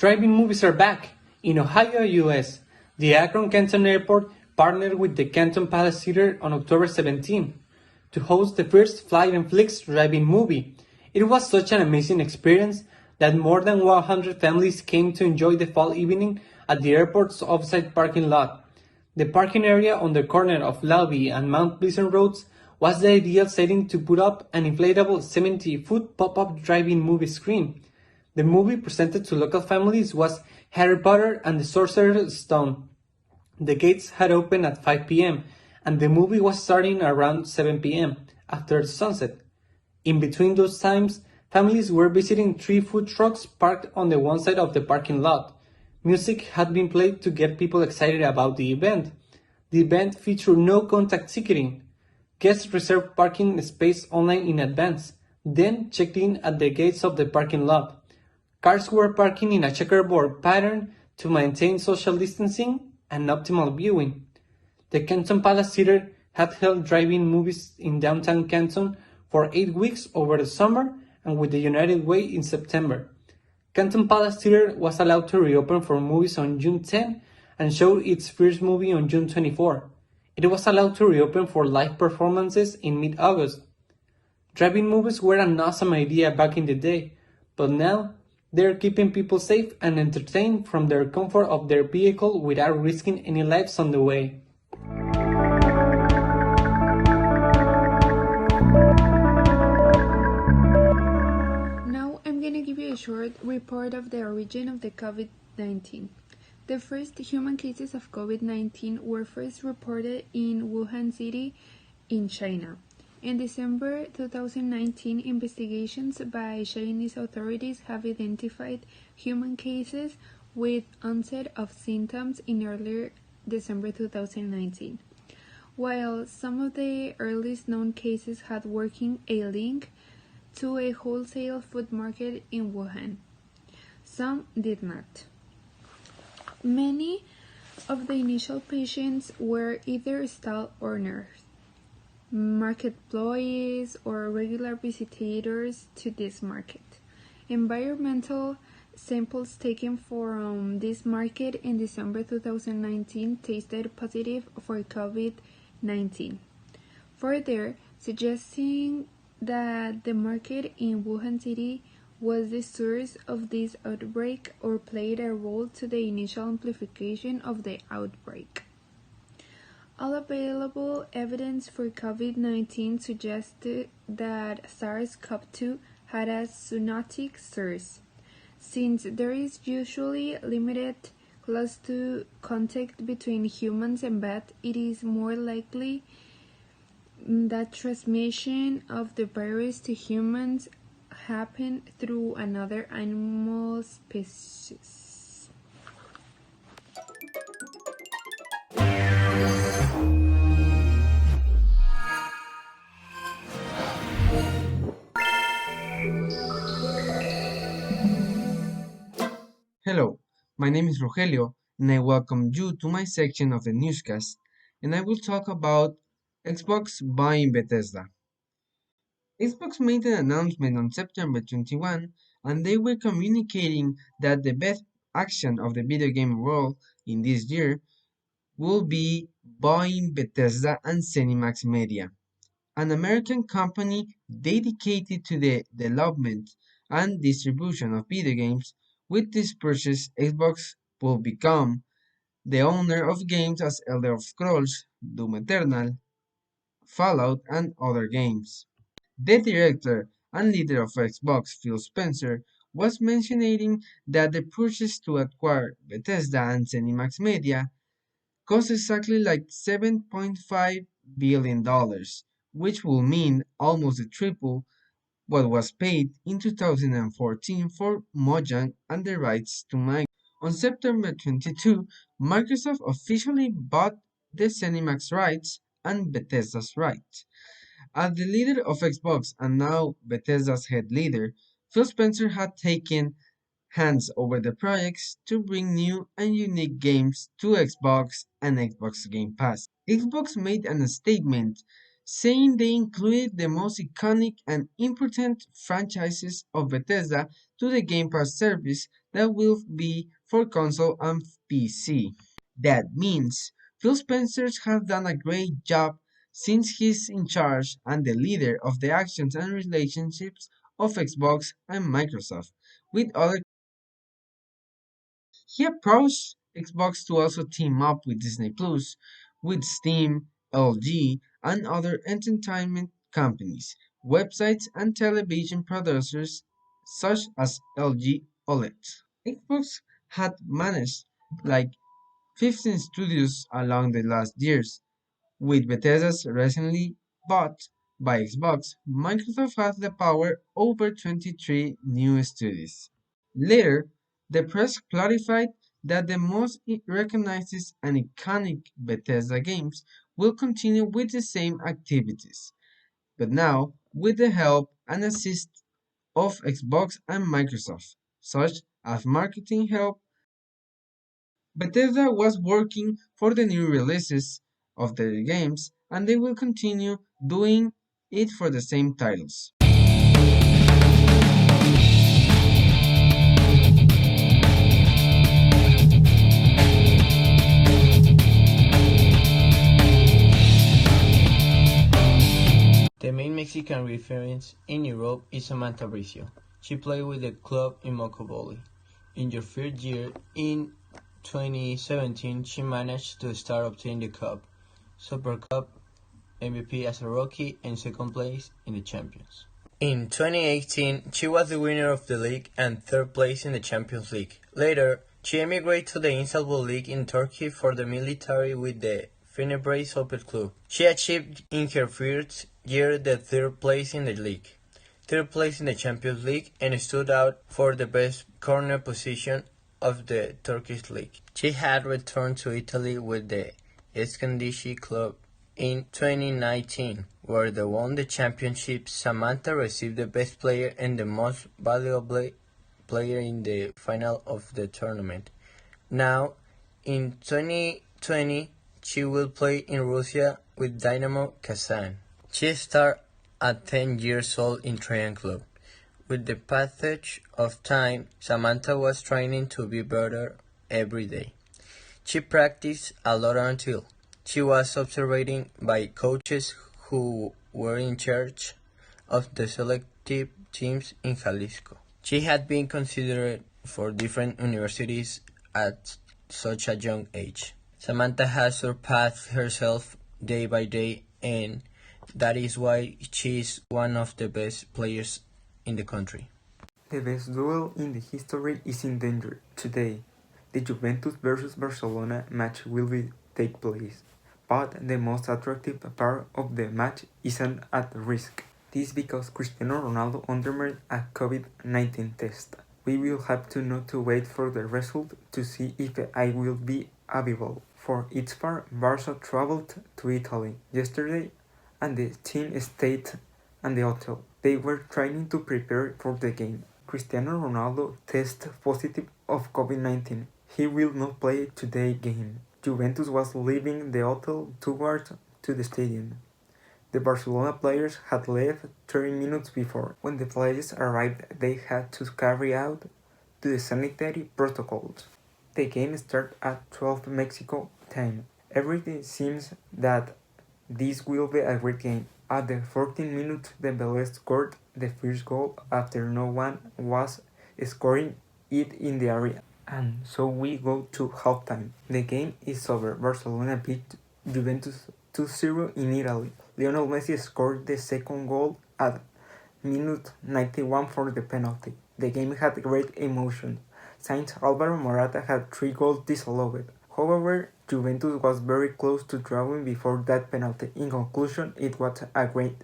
Drive-in movies are back. In Ohio, US, the Akron Canton Airport partnered with the Canton Palace Theater on October 17 to host the first Flight and Flicks drive-in movie. It was such an amazing experience that more than 100 families came to enjoy the fall evening at the airport's offsite parking lot. The parking area on the corner of Lobby and Mount Pleasant Roads was the ideal setting to put up an inflatable 70-foot pop-up drive-in movie screen. The movie presented to local families was Harry Potter and the Sorcerer's Stone. The gates had opened at 5 p.m. and the movie was starting around 7 p.m. after sunset. In between those times, families were visiting 3 food trucks parked on the one side of the parking lot. Music had been played to get people excited about the event. The event featured no contact ticketing. Guests reserved parking space online in advance, then checked in at the gates of the parking lot. Cars were parking in a checkerboard pattern to maintain social distancing and optimal viewing. The Canton Palace Theater had held drive-in movies in downtown Canton for 8 weeks over the summer and with the United Way in September. Canton Palace Theater was allowed to reopen for movies on June 10 and showed its first movie on June 24. It was allowed to reopen for live performances in mid-August. Drive-in movies were an awesome idea back in the day, but now they're keeping people safe and entertained from their comfort of their vehicle without risking any lives on the way. Now I'm gonna give you a short report of the origin of the COVID-19. The first human cases of COVID-19 were first reported in Wuhan City in China. In December 2019, investigations by Chinese authorities have identified human cases with onset of symptoms in earlier December 2019. While some of the earliest known cases had working a link to a wholesale food market in Wuhan, some did not. Many of the initial patients were either staff or nurse, market employees, or regular visitors to this market. Environmental samples taken from this market in December 2019 tested positive for COVID-19, further suggesting that the market in Wuhan City was the source of this outbreak or played a role to the initial amplification of the outbreak. All available evidence for COVID-19 suggested that SARS-CoV-2 had a zoonotic source. Since there is usually limited close to contact between humans and bats, it is more likely that transmission of the virus to humans happened through another animal species. Hello, my name is Rogelio, and I welcome you to my section of the Newscast, and I will talk about Xbox buying Bethesda. Xbox made an announcement on September 21, and they were communicating that the best action of the video game world in this year will be buying Bethesda and ZeniMax Media, an American company dedicated to the development and distribution of video games. With this purchase, Xbox will become the owner of games as Elder Scrolls, Doom Eternal, Fallout, and other games. The director and leader of Xbox, Phil Spencer, was mentioning that the purchase to acquire Bethesda and ZeniMax Media cost exactly like $7.5 billion, which will mean almost the triple what was paid in 2014 for Mojang and the rights to Minecraft. On September 22, Microsoft officially bought the ZeniMax rights and Bethesda's rights. As the leader of Xbox and now Bethesda's head leader, Phil Spencer had taken hands over the projects to bring new and unique games to Xbox and Xbox Game Pass. Xbox made a statement saying they included the most iconic and important franchises of Bethesda to the Game Pass service that will be for console and PC. That means Phil Spencer has done a great job since he's in charge and the leader of the actions and relationships of Xbox and Microsoft with other. He approached Xbox to also team up with Disney Plus, with Steam, LG, and other entertainment companies, websites, and television producers such as LG OLED. Xbox had managed like 15 studios along the last years, with Bethesda's recently bought by Xbox. Microsoft has the power over 23 new studios. Later, the press clarified that the most recognized and iconic Bethesda games will continue with the same activities, but now with the help and assist of Xbox and Microsoft, such as marketing help. Bethesda was working for the new releases of their games, and they will continue doing it for the same titles. The main Mexican reference in Europe is Samantha Bricio. She played with the club in Mocoboli. In her first year, in 2017, she managed to start obtaining the Cup, Super Cup, MVP as a rookie, and second place in the Champions. In 2018, she was the winner of the league and third place in the Champions League. Later, she emigrated to the Istanbul League in Turkey for the military with the Fenerbahce Soccer Club. She achieved in her first year the third place in the league, third place in the Champions League, and stood out for the best corner position of the Turkish league. She had returned to Italy with the Escandici club in 2019, where they won the championship. Samantha received the best player and the most valuable player in the final of the tournament. Now, in 2020, she will play in Russia with Dynamo Kazan. She started at 10 years old in Trajan Club. With the passage of time, Samantha was training to be better every day. She practiced a lot until she was observed by coaches who were in charge of the selective teams in Jalisco. She had been considered for different universities at such a young age. Samantha has surpassed herself day by day, and that is why she is one of the best players in the country. The best duel in the history is in danger today. The Juventus versus Barcelona match will take place, but the most attractive part of the match isn't at risk. This because Cristiano Ronaldo underwent a COVID-19 test. We will have to wait for the result to see if I will be available. For its part, Barca traveled to Italy yesterday and the team stayed at the hotel. They were trying to prepare for the game. Cristiano Ronaldo tested positive of COVID-19. He will not play today's game. Juventus was leaving the hotel towards to the stadium. The Barcelona players had left 30 minutes before. When the players arrived, they had to carry out the sanitary protocols. The game started at 12 Mexico time. Everything seems that this will be a great game. At the 14th minute, Dembele scored the first goal after no one was scoring it in the area. And so we go to halftime. The game is over. Barcelona beat Juventus 2-0 in Italy. Lionel Messi scored the second goal at minute 91 for the penalty. The game had great emotion, since Alvaro Morata had 3 goals disallowed. However, Juventus was very close to drawing before that penalty. In conclusion, it was a great